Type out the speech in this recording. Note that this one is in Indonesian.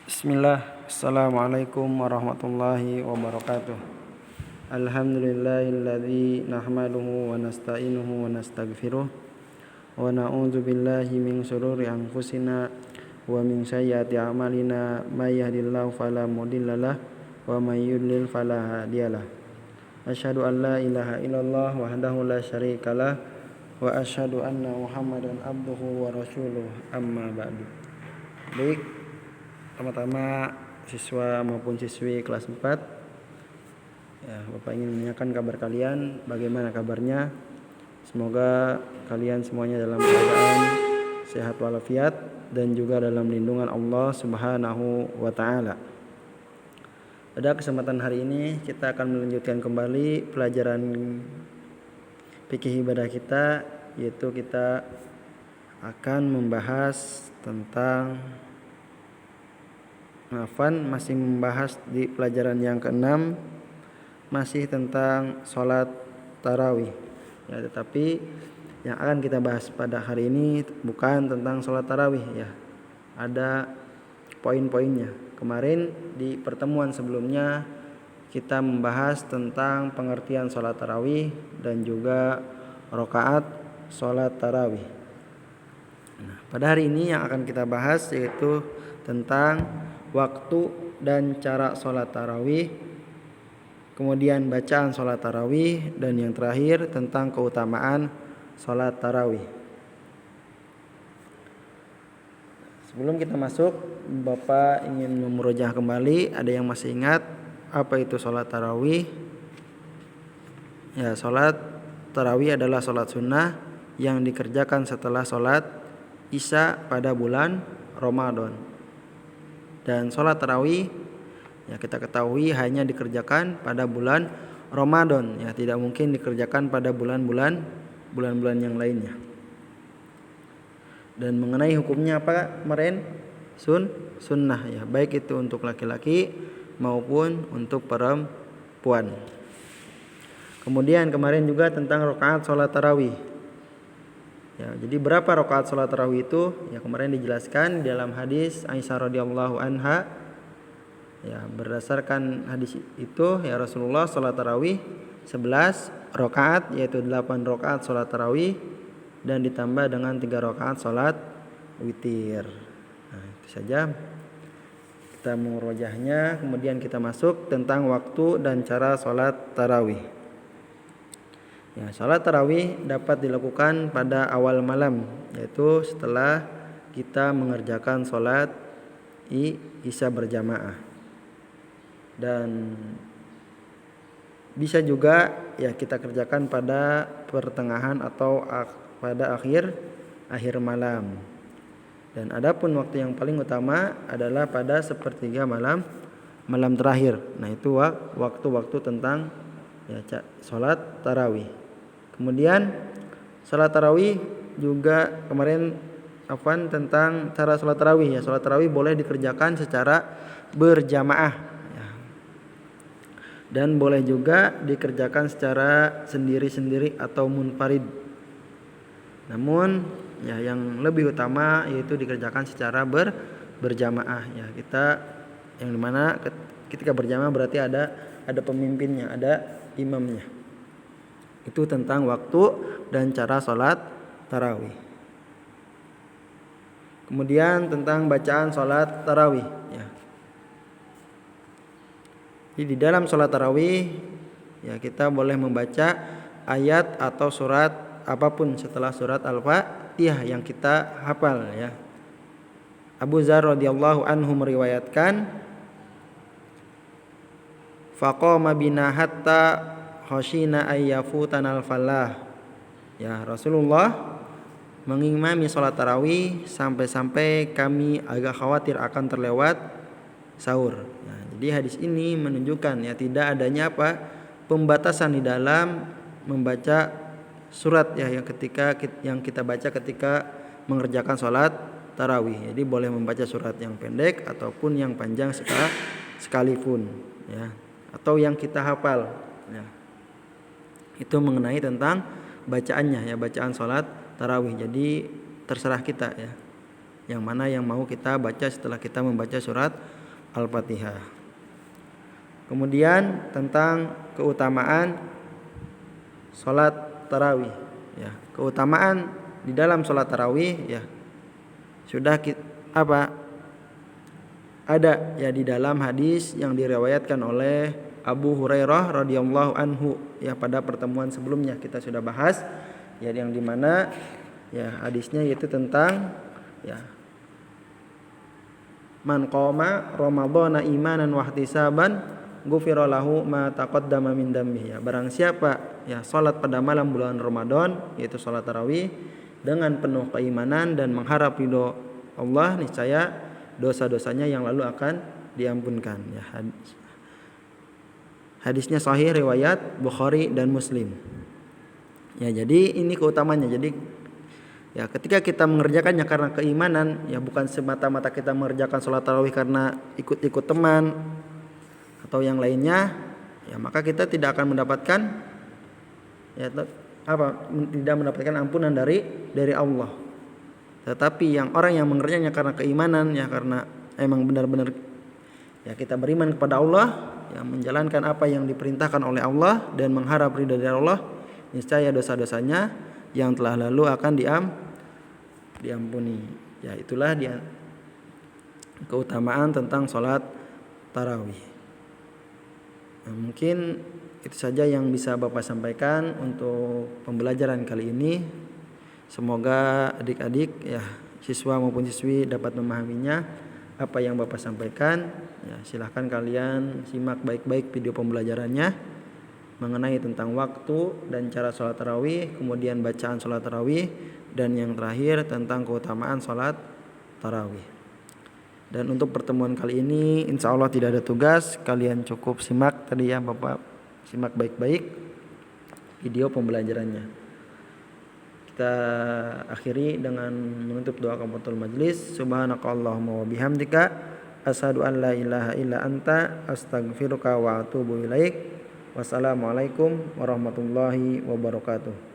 Bismillah, Assalamualaikum warahmatullahi wabarakatuh. Alhamdulillahilladzi nahmaduhu wa nasta'inuhu wa nastaghfiruh wa na'udzu billahi min syururi anfusina wa min sayyiati a'malina may yahdihillahu fala mudhillalah wa may yudlil fala hadiyalah. Asyhadu an la ilaha illallah wahdahu la syarikalah wa asyhadu anna Muhammadan abduhu wa rasuluh amma ba'du. Baik, pertama siswa maupun siswi kelas 4 ya, Bapak ingin menanyakan kabar kalian, bagaimana kabarnya? Semoga kalian semuanya dalam keadaan sehat walafiat dan juga dalam lindungan Allah Subhanahu wa taala. Pada kesempatan hari ini kita akan melanjutkan kembali pelajaran fikih ibadah kita, yaitu kita akan membahas tentang masih membahas di pelajaran yang ke-6 masih tentang sholat tarawih ya, tetapi yang akan kita bahas pada hari ini bukan tentang sholat tarawih ya, ada poin-poinnya. Kemarin di pertemuan sebelumnya kita membahas tentang pengertian sholat tarawih dan juga rakaat sholat tarawih. Nah, pada hari ini yang akan kita bahas yaitu tentang waktu dan cara sholat tarawih, kemudian bacaan sholat tarawih, dan yang terakhir tentang keutamaan sholat tarawih. Sebelum kita masuk, Bapak ingin memurojaah kembali. Ada yang masih ingat apa itu sholat tarawih? Ya, sholat tarawih adalah sholat sunnah yang dikerjakan setelah sholat Isya pada bulan Ramadan. Dan sholat tarawih ya kita ketahui hanya dikerjakan pada bulan Ramadan ya, tidak mungkin dikerjakan pada bulan-bulan yang lainnya. Dan mengenai hukumnya apa kemarin? Sunnah ya, baik itu untuk laki-laki maupun untuk perempuan. Kemudian kemarin juga tentang rakaat sholat tarawih. Ya, jadi berapa rakaat sholat tarawih itu? Ya, kemarin dijelaskan dalam hadis Aisyah radhiyallahu anha. Ya, berdasarkan hadis itu ya Rasulullah sholat tarawih 11 rakaat, yaitu 8 rakaat sholat tarawih dan ditambah dengan 3 rakaat sholat witir. Nah, itu saja kita murojahnya. Kemudian kita masuk tentang waktu dan cara sholat tarawih. Ya, salat tarawih dapat dilakukan pada awal malam, yaitu setelah kita mengerjakan salat Isya berjamaah. Dan bisa juga ya kita kerjakan pada pertengahan atau pada akhir malam. Dan adapun waktu yang paling utama adalah pada sepertiga malam terakhir. Nah, itu waktu-waktu tentang ya salat tarawih. Kemudian salat tarawih juga kemarin tentang cara salat tarawih ya. Salat tarawih boleh dikerjakan secara berjamaah ya. Dan boleh juga dikerjakan secara sendiri-sendiri atau munfarid. Namun ya yang lebih utama yaitu dikerjakan secara berjamaah ya. Kita yang dimana ketika berjamaah berarti ada pemimpinnya, ada imamnya. Itu tentang waktu dan cara sholat tarawih. Kemudian tentang bacaan sholat tarawih ya. Jadi di dalam sholat tarawih ya kita boleh membaca ayat atau surat apapun setelah surat Al-Fatihah yang kita hafal ya. Abu Dzar radhiyallahu anhu meriwayatkan, faqama bina hatta khashina ayyafutanal falah. Ya, Rasulullah mengimami sholat tarawih sampai-sampai kami agak khawatir akan terlewat sahur. Nah, jadi hadis ini menunjukkan ya tidak adanya pembatasan di dalam membaca surat ya yang kita baca ketika mengerjakan sholat tarawih. Jadi boleh membaca surat yang pendek ataupun yang panjang sekalipun ya, atau yang kita hafal ya. Itu mengenai tentang bacaannya ya, bacaan sholat tarawih. Jadi terserah kita ya. yang mana yang mau kita baca setelah kita membaca surat Al-Fatihah. Kemudian tentang keutamaan salat tarawih ya. Keutamaan di dalam salat tarawih ya sudah ada ya di dalam hadis yang diriwayatkan oleh Abu Hurairah radhiyallahu anhu ya, pada pertemuan sebelumnya kita sudah bahas ya, yang dimana ya hadisnya yaitu tentang ya man qoma ramadhana imanan wa ihtisaban ghufira lahu ma taqaddama min dambihi ya. Barang siapa ya salat pada malam bulan Ramadan yaitu salat tarawih dengan penuh keimanan dan mengharap ridho Allah, niscaya dosa-dosanya yang lalu akan diampunkan ya. Hadisnya sahih riwayat Bukhari dan Muslim. Ya, jadi ini keutamanya. Jadi ya ketika kita mengerjakannya karena keimanan ya, bukan semata-mata kita mengerjakan sholat tarawih karena ikut-ikut teman atau yang lainnya ya, maka kita tidak akan mendapatkan ya tidak mendapatkan ampunan dari Allah. Tetapi orang yang mengerjakannya karena keimanan ya, karena emang benar-benar ya kita beriman kepada Allah, yang menjalankan apa yang diperintahkan oleh Allah dan mengharap ridha dari Allah, niscaya dosa-dosanya yang telah lalu akan diampuni. Ya, itulah keutamaan tentang sholat tarawih. Nah, mungkin itu saja yang bisa Bapak sampaikan untuk pembelajaran kali ini. Semoga adik-adik ya, siswa maupun siswi dapat memahaminya apa yang Bapak sampaikan. Ya, silahkan kalian simak baik-baik video pembelajarannya mengenai tentang waktu dan cara sholat tarawih, kemudian bacaan sholat tarawih, dan yang terakhir tentang keutamaan sholat tarawih. Dan untuk pertemuan kali ini insya Allah tidak ada tugas, kalian cukup simak tadi ya Bapak, simak baik-baik video pembelajarannya. Kita akhiri dengan menutup doa kafatul majlis. Subhanakallahumma wa bihamdika asyhadu an la ilaha illa anta astaghfiruka wa atubu ilaik. Wassalamualaikum warahmatullahi wabarakatuh.